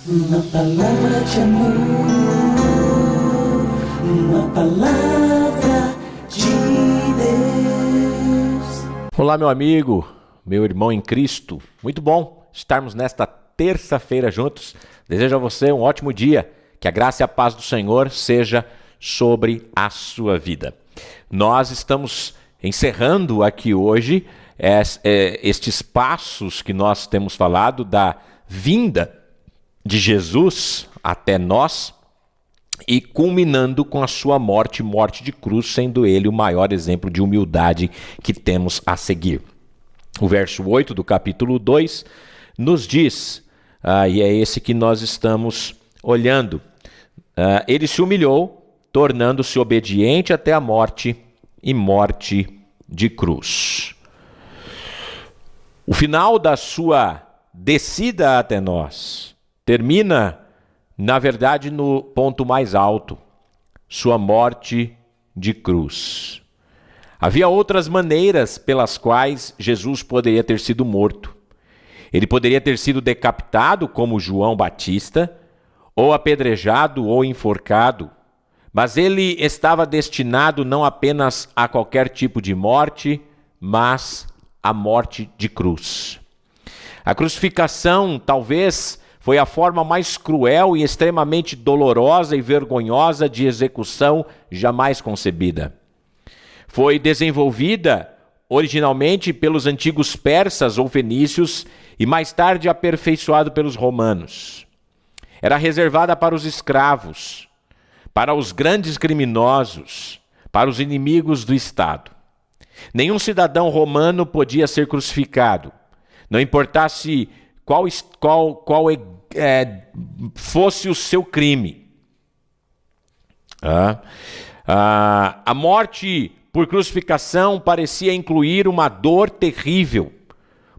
Uma palavra de amor, uma palavra de Deus. Olá, meu amigo, meu irmão em Cristo. Muito bom estarmos nesta terça-feira juntos. Desejo a você um ótimo dia. Que a graça e a paz do Senhor seja sobre a sua vida. Nós estamos encerrando aqui hoje estes passos que nós temos falado da vinda de Jesus até nós e culminando com a sua morte de cruz, sendo ele o maior exemplo de humildade que temos a seguir. O verso 8 do capítulo 2 nos diz, e é esse que nós estamos olhando, ele se humilhou, tornando-se obediente até a morte e morte de cruz. O final da sua descida até nós termina, na verdade, no ponto mais alto, sua morte de cruz. Havia outras maneiras pelas quais Jesus poderia ter sido morto. Ele poderia ter sido decapitado, como João Batista, ou apedrejado ou enforcado, mas ele estava destinado não apenas a qualquer tipo de morte, mas à morte de cruz. A crucificação, talvez, foi a forma mais cruel e extremamente dolorosa e vergonhosa de execução jamais concebida. Foi desenvolvida originalmente pelos antigos persas ou fenícios e mais tarde aperfeiçoado pelos romanos. Era reservada para os escravos, para os grandes criminosos, para os inimigos do Estado. Nenhum cidadão romano podia ser crucificado, não importasse qual fosse o seu crime. A morte por crucificação parecia incluir uma dor terrível,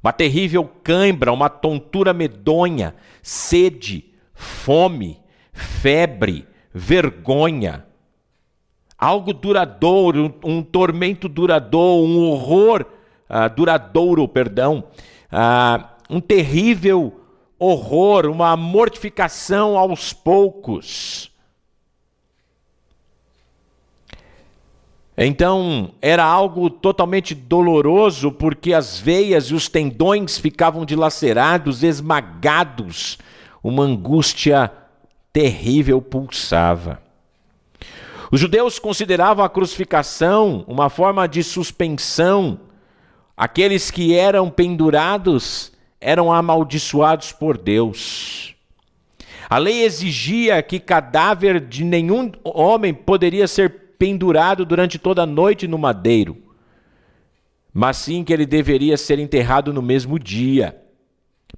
uma terrível cãibra, uma tontura medonha, sede, fome, febre, vergonha. Algo duradouro, um tormento duradouro, um horror duradouro, um terrível horror, uma mortificação aos poucos. Então, era algo totalmente doloroso, porque as veias e os tendões ficavam dilacerados, esmagados. Uma angústia terrível pulsava. Os judeus consideravam a crucificação uma forma de suspensão. Aqueles que eram pendurados eram amaldiçoados por Deus. A lei exigia que cadáver de nenhum homem poderia ser pendurado durante toda a noite no madeiro, mas sim que ele deveria ser enterrado no mesmo dia,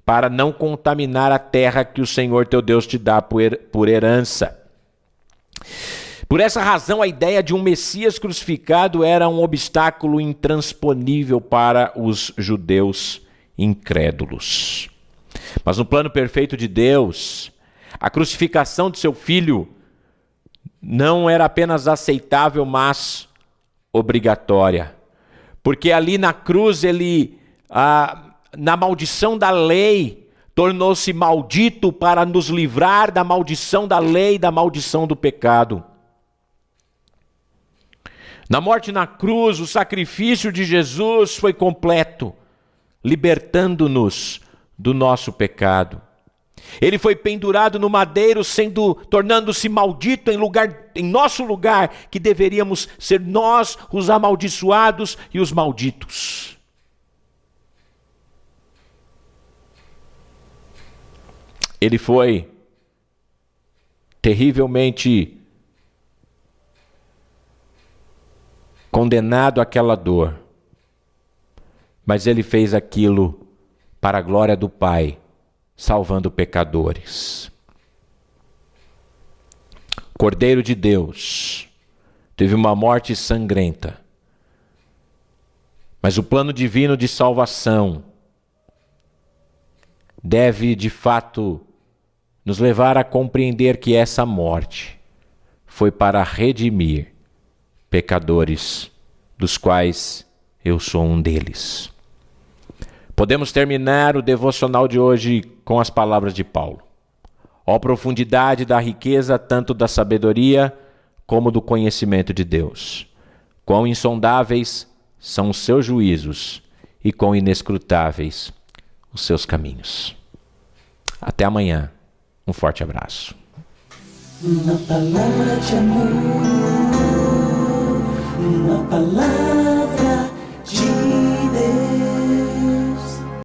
para não contaminar a terra que o Senhor teu Deus te dá por herança. Por essa razão, a ideia de um Messias crucificado era um obstáculo intransponível para os judeus incrédulos. Mas no plano perfeito de Deus, a crucificação de seu filho não era apenas aceitável, mas obrigatória. Porque ali na cruz, ele, na maldição da lei, tornou-se maldito para nos livrar da maldição da lei e da maldição do pecado. Na morte na cruz, o sacrifício de Jesus foi completo, libertando-nos do nosso pecado. Ele foi pendurado no madeiro, tornando-se maldito em nosso lugar, que deveríamos ser nós os amaldiçoados e os malditos. Ele foi terrivelmente condenado àquela dor, mas ele fez aquilo para a glória do Pai, salvando pecadores. Cordeiro de Deus teve uma morte sangrenta, mas o plano divino de salvação deve, de fato, nos levar a compreender que essa morte foi para redimir pecadores, dos quais eu sou um deles. Podemos terminar o devocional de hoje com as palavras de Paulo. Ó profundidade da riqueza, tanto da sabedoria como do conhecimento de Deus. Quão insondáveis são os seus juízos e quão inescrutáveis os seus caminhos. Até amanhã. Um forte abraço. Uma palavra de amor, uma palavra de